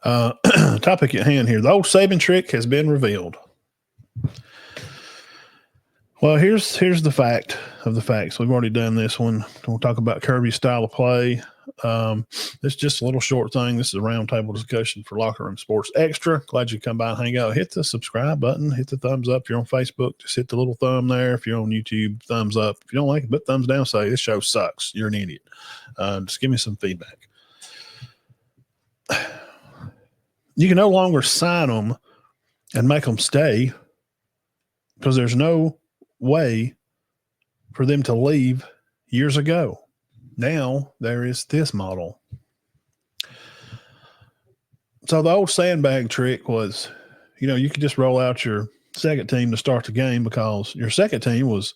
Topic at hand here. The old Saban trick has been revealed. Well, here's the fact of the facts. We've already done this one. We'll talk about Kirby's style of play. It's just a little short thing. This is a roundtable discussion for Locker Room Sports Extra. Glad you come by and hang out. Hit the subscribe button. Hit the thumbs up. If you're on Facebook, just hit the little thumb there. If you're on YouTube, thumbs up. If you don't like it, put thumbs down. Say, this show sucks. You're an idiot. Just give me some feedback. You can no longer sign them and make them stay because there's no way for them to leave years ago. Now there is this model. So the old sandbag trick was, you could just roll out your second team to start the game because your second team was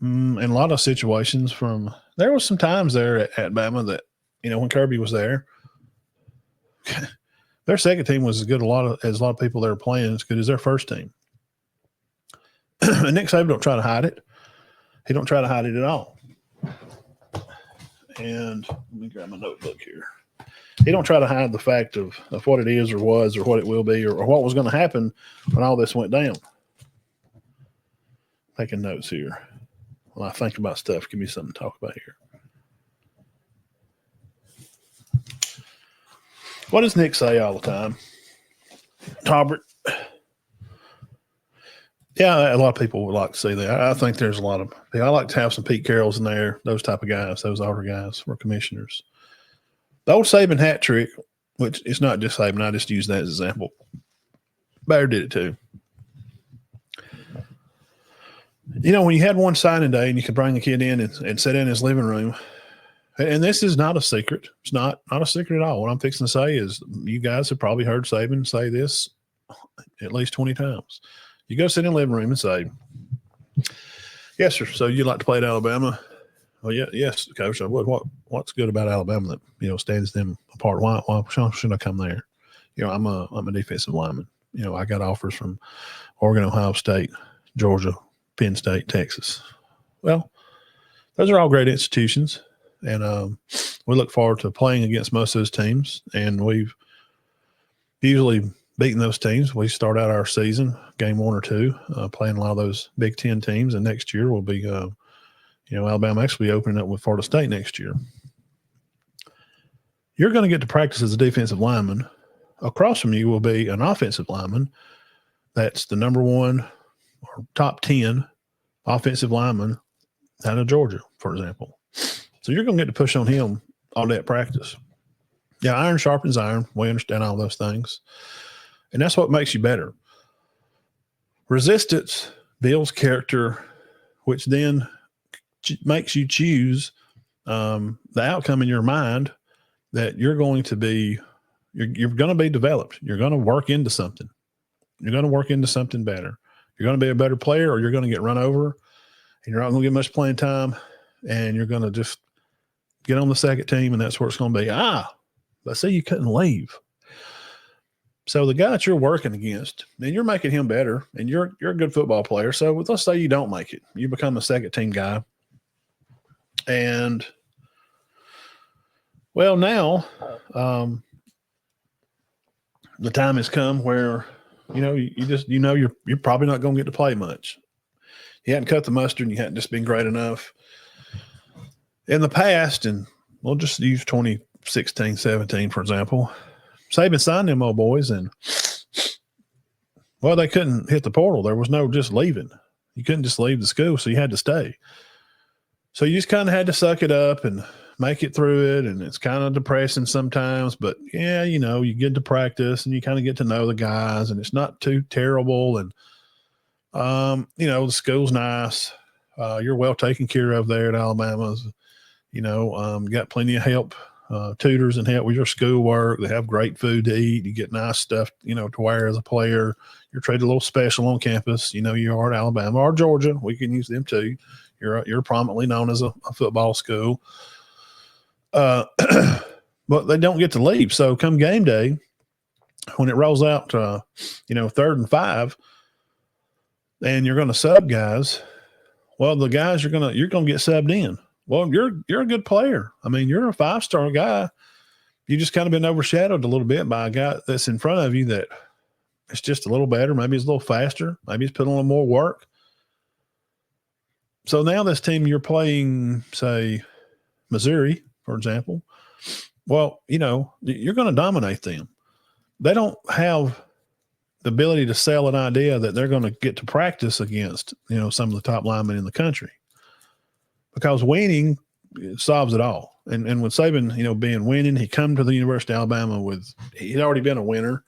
in a lot of situations there was some times there at Bama that, when Kirby was there, their second team was as good as a lot of people they were playing, as good as their first team. And Nick Saban don't try to hide it. He don't try to hide it at all. And let me grab my notebook here. He don't try to hide the fact of what it is or was or what it will be or what was going to happen when all this went down. Taking notes here. When I think about stuff, give me something to talk about here. What does Nick say all the time? Talbert. Yeah, a lot of people would like to see that. I think there's a lot of – I like to have some Pete Carrolls in there, those type of guys, those older guys for commissioners. The old Saban hat trick, which it's not just Saban, I just use that as an example. Bear did it too. When you had one signing day and you could bring the kid in and sit in his living room, and this is not a secret. It's not a secret at all. What I'm fixing to say is you guys have probably heard Saban say this at least 20 times. You go sit in the living room and say, yes, sir. So you'd like to play at Alabama? Well, yeah, yes, coach. I would. What's good about Alabama that, stands them apart? Why should I come there? I'm a defensive lineman. I got offers from Oregon, Ohio State, Georgia, Penn State, Texas. Well, those are all great institutions. And we look forward to playing against most of those teams. And we've usually beating those teams. We start out our season, game 1 or 2, playing a lot of those Big Ten teams. And next year will be, Alabama actually opening up with Florida State next year. You're going to get to practice as a defensive lineman. Across from you will be an offensive lineman. That's the number 1 or top 10 offensive lineman out of Georgia, for example. So you're going to get to push on him all day at practice. Yeah, iron sharpens iron. We understand all those things. And that's what makes you better. Resistance builds character, which then makes you choose the outcome in your mind that you're going to be developed. You're going to work into something. You're going to work into something better. You're going to be a better player or you're going to get run over and you're not going to get much playing time and you're going to just get on the second team and that's where it's going to be. Let's say you couldn't leave. So the guy that you're working against, and you're making him better, and you're a good football player. So let's say you don't make it. You become a second-team guy. And, well, now the time has come where, you're probably not going to get to play much. You hadn't cut the mustard, and you hadn't just been great enough. In the past, and we'll just use 2016, 17, for example, Saban signed them old boys, and, well, they couldn't hit the portal. There was no just leaving. You couldn't just leave the school, so you had to stay. So you just kind of had to suck it up and make it through it, and it's kind of depressing sometimes. But, yeah, you get to practice, and you kind of get to know the guys, and it's not too terrible. And, the school's nice. You're well taken care of there at Alabama. You got plenty of help. Tutors and help with your schoolwork. They have great food to eat. You get nice stuff, to wear as a player. You're treated a little special on campus. You are at Alabama or Georgia. We can use them too. You're prominently known as a football school. But they don't get to leave. So come game day, when it rolls out, 3rd and 5, and you're going to sub guys, well, the guys you're going to get subbed in. Well, you're a good player. I mean, you're a 5-star guy. you just kind of been overshadowed a little bit by a guy that's in front of you that it's just a little better. Maybe he's a little faster. Maybe he's putting a little more work. So now this team you're playing, say, Missouri, for example, well, you're going to dominate them. They don't have the ability to sell an idea that they're going to get to practice against, some of the top linemen in the country, because winning solves it all. And with Saban, being winning, he come to the University of Alabama he'd already been a winner,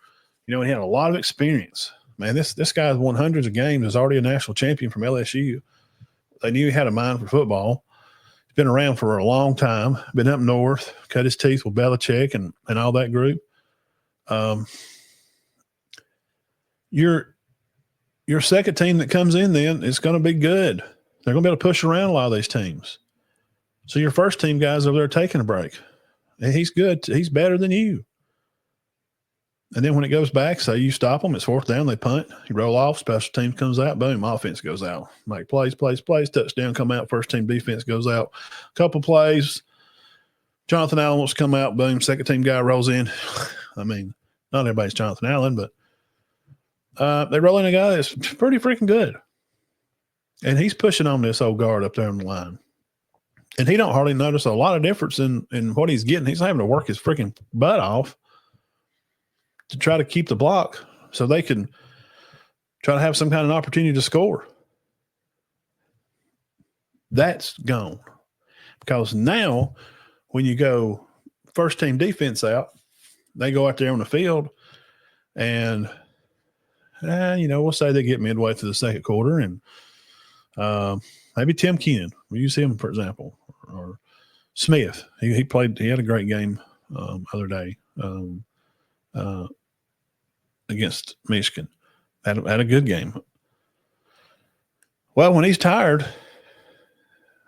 he had a lot of experience. Man, this guy's won hundreds of games, is already a national champion from LSU. They knew he had a mind for football. He's been around for a long time, been up north, cut his teeth with Belichick and all that group. Your second team that comes in then is going to be good. They're going to be able to push around a lot of these teams. So your first team guys over there taking a break. And he's good. He's better than you. And then when it goes back, say you stop them, it's fourth down, they punt, you roll off, special teams comes out, boom, offense goes out. Make plays, touchdown, come out, first team defense goes out. Couple plays, Jonathan Allen wants to come out, boom, second team guy rolls in. I mean, not everybody's Jonathan Allen, but they roll in a guy that's pretty freaking good. And he's pushing on this old guard up there on the line. And he don't hardly notice a lot of difference in what he's getting. He's having to work his freaking butt off to try to keep the block so they can try to have some kind of opportunity to score. That's gone. Because now when you go first team defense out, they go out there on the field and, we'll say they get midway through the second quarter and maybe Tim Keenan, we'll use him, for example, or Smith. He had a great game other day. Against Michigan. Had a good game. Well, when he's tired,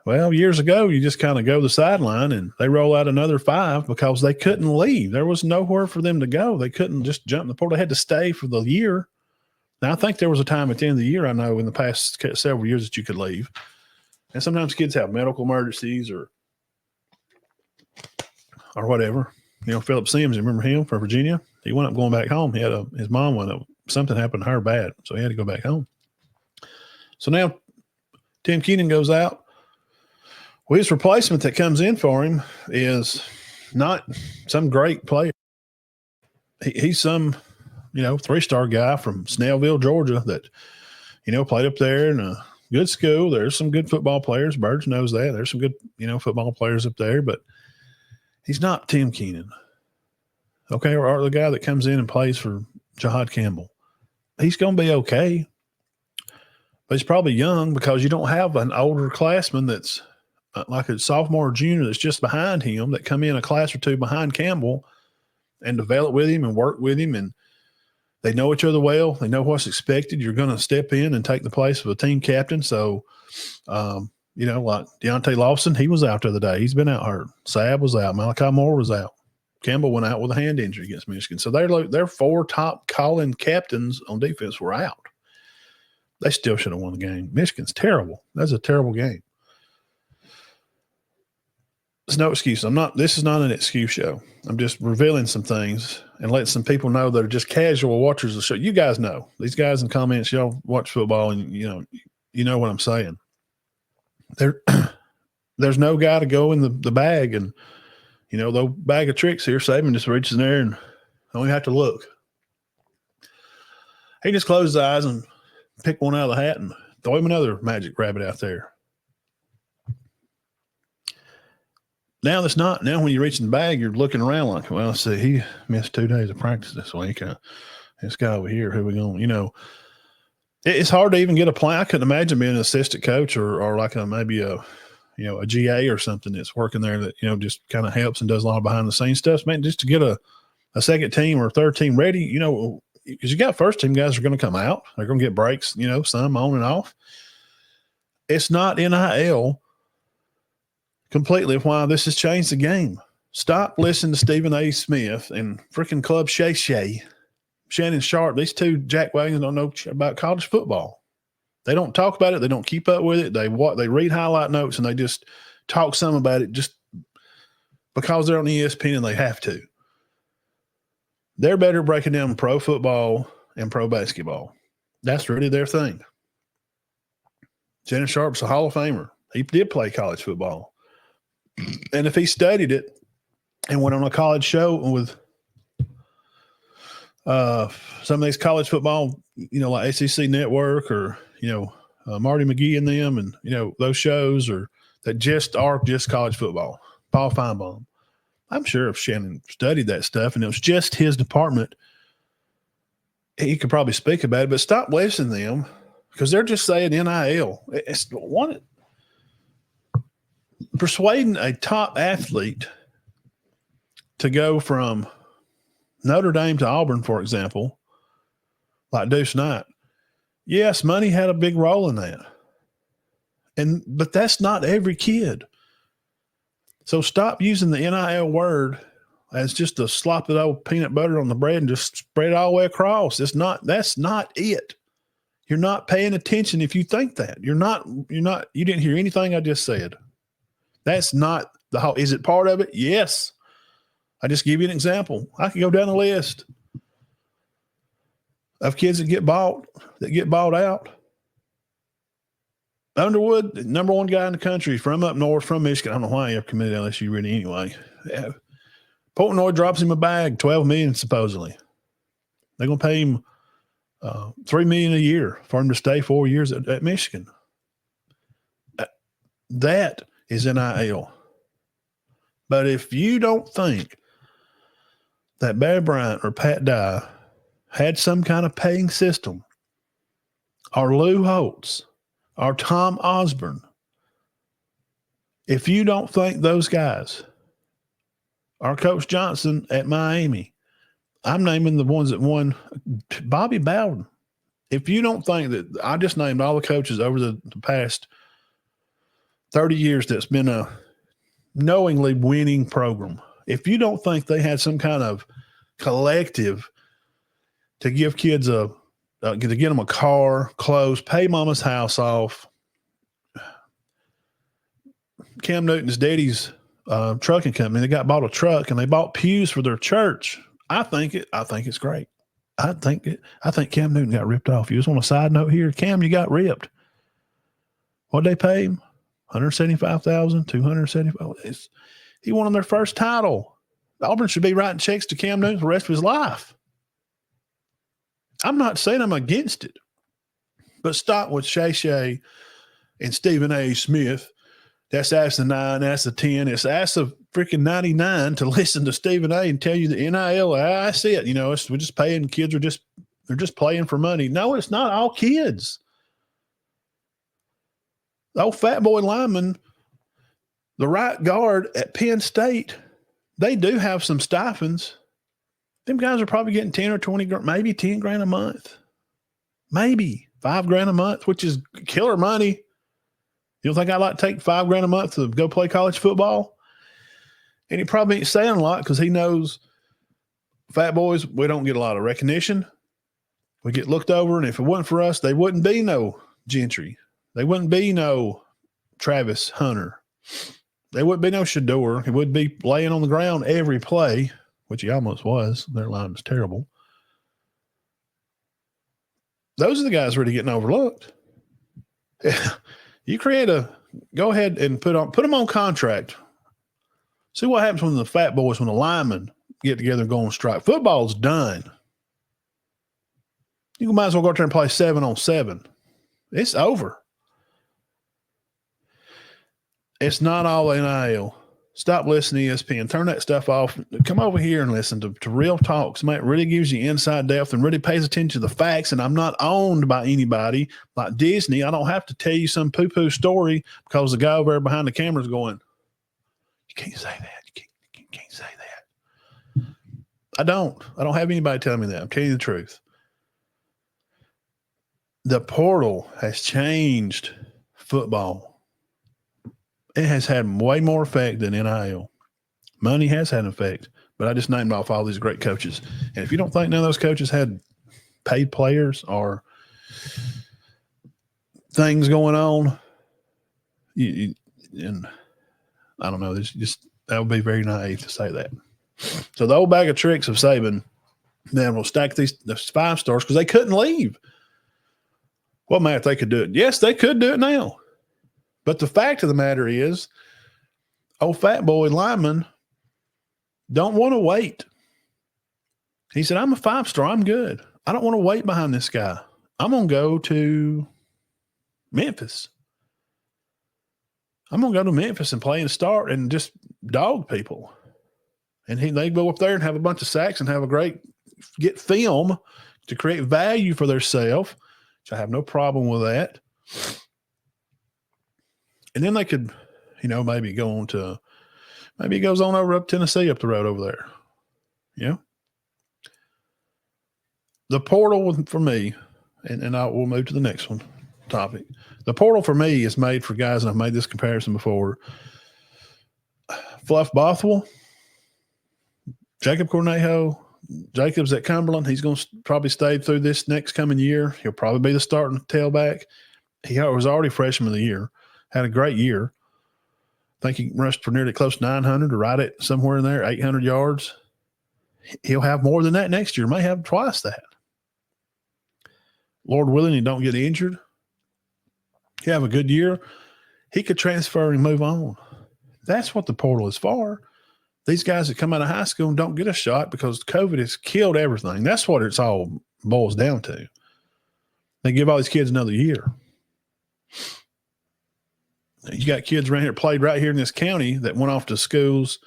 years ago, you just kind of go to the sideline and they roll out another 5 because they couldn't leave. There was nowhere for them to go. They couldn't just jump in the portal. They had to stay for the year. Now, I think there was a time at the end of the year, I know in the past several years, that you could leave. And sometimes kids have medical emergencies or whatever. Philip Sims, remember him from Virginia? He went up going back home. His mom went up. Something happened to her bad, so he had to go back home. So now Tim Keenan goes out. Well, his replacement that comes in for him is not some great player. He's some, 3-star guy from Snellville, Georgia that, played up there in a good school. There's some good football players. Birds knows that. There's some good, football players up there, but he's not Tim Keenan. Okay, or the guy that comes in and plays for Jahad Campbell. He's going to be okay, but he's probably young because you don't have an older classman that's like a sophomore or junior that's just behind him that come in a class or two behind Campbell and develop with him and work with him, and they know each other well. They know what's expected. You're going to step in and take the place of a team captain. So, like Deontay Lawson, he was out the other day. He's been out hurt. Saab was out. Malachi Moore was out. Campbell went out with a hand injury against Michigan. So their 4 top calling captains on defense were out. They still should have won the game. Michigan's terrible. That's a terrible game. There's no excuse. This is not an excuse show. I'm just revealing some things and letting some people know that are just casual watchers of the show. You guys know. These guys in comments, y'all watch football and you know what I'm saying. There's no guy to go in the bag and the bag of tricks here. Saban just reaches in there and only have to look. He just closed his eyes and pick one out of the hat and throw him another magic rabbit out there. Now that's not. Now when you reach in the bag, you're looking around like, well, let's see, he missed 2 days of practice this week. This guy over here, who we going? It's hard to even get a plan. I couldn't imagine being an assistant coach or like maybe a GA or something that's working there that, just kind of helps and does a lot of behind the scenes stuff. Man, just to get a second team or third team ready, because you got first team guys are going to come out. They're going to get breaks, some on and off. It's not NIL completely why this has changed the game. Stop listening to Stephen A. Smith and freaking Club Shay, Shannon Sharp. These 2 jackwagons don't know about college football. They don't talk about it. They don't keep up with it. They read highlight notes and they just talk some about it just because they're on ESPN and they have to. They're better breaking down pro football and pro basketball. That's really their thing. Shannon Sharp's a Hall of Famer. He did play college football. And if he studied it and went on a college show with some of these college football, like ACC Network or, Marty McGee and them and, those shows or that just are just college football, Paul Feinbaum. I'm sure if Shannon studied that stuff and it was just his department, he could probably speak about it, but stop listening to them because they're just saying NIL. It's one persuading a top athlete to go from Notre Dame to Auburn, for example, like Deuce Knight. Yes, money had a big role in that. But that's not every kid. So stop using the NIL word as just to slop that old peanut butter on the bread and just spread it all the way across. That's not it. You're not paying attention if you think that. You didn't hear anything I just said. That's not the whole. Is it part of it? Yes. I just give you an example. I can go down the list of kids that get bought out. Underwood, the number one guy in the country from up north, from Michigan. I don't know why he ever committed LSU really anyway. Yeah. Portnoy drops him a bag, $12 million supposedly. They're going to pay him $3 million a year for him to stay 4 years at Michigan. That is NIL. But if you don't think that Barry Bryant or Pat Dye had some kind of paying system, or Lou Holtz, or Tom Osborne, if you don't think those guys, or Coach Johnson at Miami, I'm naming the ones that won, Bobby Bowden. If you don't think that, I just named all the coaches over the past 30 years that's been a knowingly winning program. If you don't think they had some kind of collective to give kids to get them a car, clothes, pay mama's house off. Cam Newton's daddy's trucking company, they got bought a truck and they bought pews for their church. I think it's great. I think Cam Newton got ripped off. He was on a side note here. Cam, you got ripped. What'd they pay him? $175,000, $275,000. He won their first title. Auburn should be writing checks to Cam Newton for the rest of his life. I'm not saying I'm against it, but stop with Shay Shay and Stephen A. Smith. That's Ask the 9, Ask the 10. It's Ask the freaking 99 to listen to Stephen A. and tell you the NIL. I see it. We're just paying. Kids they're just playing for money. No, it's not all kids. The old fat boy lineman, the right guard at Penn State, they do have some stipends. Them guys are probably getting 10 or 20, maybe 10 grand a month, maybe $5,000 a month, which is killer money. You don't think I'd like to take $5,000 a month to go play college football? And he probably ain't saying a lot because he knows fat boys, we don't get a lot of recognition. We get looked over, and if it wasn't for us, they wouldn't be no Gentry. They wouldn't be no Travis Hunter. They wouldn't be no Shador. He would be laying on the ground every play, which he almost was. Their line was terrible. Those are the guys really getting overlooked. You go ahead and put them on contract. See what happens when the fat boys, when the linemen get together and go on strike. Football's done. You might as well go out there and play 7-on-7. It's over. It's not all NIL. Stop listening to ESPN. Turn that stuff off. Come over here and listen to real talk. Somebody that really gives you inside depth and really pays attention to the facts. And I'm not owned by anybody like Disney. I don't have to tell you some poo-poo story because the guy over there behind the camera is going, you can't say that. You can't say that. I don't have anybody telling me that. I'm telling you the truth. The portal has changed football. It has had way more effect than NIL. Money has had an effect, but I just named off all these great coaches. And if you don't think none of those coaches had paid players or things going on, and I don't know, that would be very naive to say that. So the old bag of tricks of Saban Then we'll stack these 5-stars because they couldn't leave. Well, Matt, they could do it. Yes, they could do it now. But the fact of the matter is, old fat boy lineman don't want to wait. He said, I'm a 5-star. I'm good. I don't want to wait behind this guy. I'm going to go to Memphis. I'm going to go to Memphis and play and start and just dog people. And they go up there and have a bunch of sacks and have a great get film to create value for themselves, which I have no problem with that. And then they could, maybe go on to, maybe it goes on over up Tennessee up the road over there. Yeah. The portal for me, and we'll move to the next one topic. The portal for me is made for guys, and I've made this comparison before. Fluff Bothwell, Jacob Cornejo, Jacob's at Cumberland. He's going to probably stay through this next coming year. He'll probably be the starting tailback. He was already freshman of the year, had a great year. I think he rushed for nearly close to 900 or right at somewhere in there, 800 yards. He'll have more than that next year, may have twice that. Lord willing, he don't get injured. He'll have a good year. He could transfer and move on. That's what the portal is for. These guys that come out of high school and don't get a shot because COVID has killed everything. That's what it's all boils down to. They give all these kids another year. You got kids around here played right here in this county that went off to schools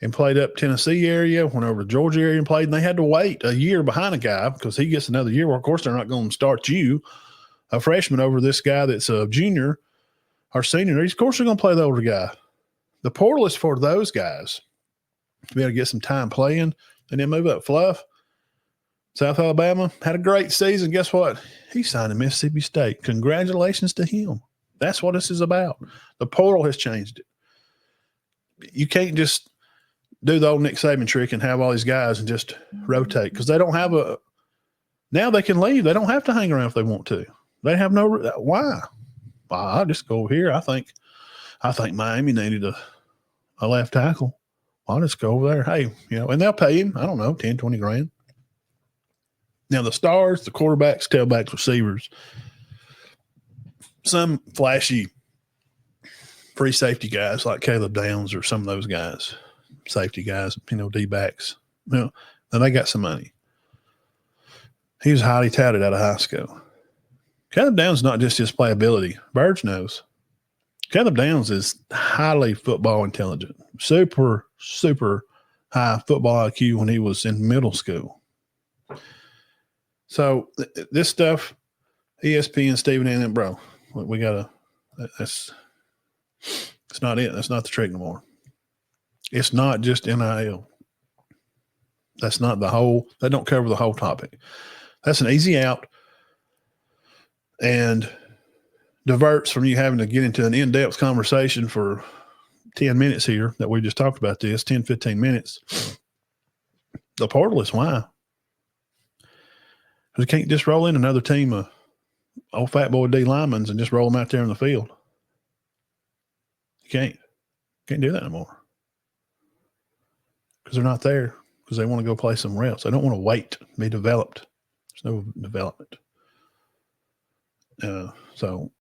and played up Tennessee area, went over to Georgia area and played, and they had to wait a year behind a guy because he gets another year. Well, of course, they're not going to start you, a freshman, over this guy that's a junior or senior. Of course, they're going to play the older guy. The portal is for those guys to be able to get some time playing and then move up. Fluff, South Alabama, had a great season. Guess what? He signed to Mississippi State. Congratulations to him. That's what this is about. The portal has changed it. You can't just do the old Nick Saban trick and have all these guys and just rotate because they don't have now they can leave. They don't have to hang around if they want to. They have no, why? Well, I'll just go over here. I think Miami needed a left tackle. I'll just go over there. Hey, and they'll pay him, I don't know, 10, 20 grand. Now the stars, the quarterbacks, tailbacks, receivers, some flashy free safety guys like Caleb Downs or some of those guys, safety guys, D-backs, then they got some money. He was highly touted out of high school. Caleb Downs is not just his playability. Burge knows. Caleb Downs is highly football intelligent, super, super high football IQ when he was in middle school. So this stuff, ESPN, Stephen A. and bro, we got to, it's not it. That's not the trick no more. It's not just NIL. That's not the whole, they don't cover the whole topic. That's an easy out and diverts from you having to get into an in-depth conversation for 10 minutes here that we just talked about this, 10, 15 minutes. The portal is why. Because you can't just roll in another team of old fat boy D linemen and just roll them out there in the field. You can't. Can't do that anymore. Because they're not there. Because they want to go play somewhere else. They don't want to wait to be developed. There's no development. So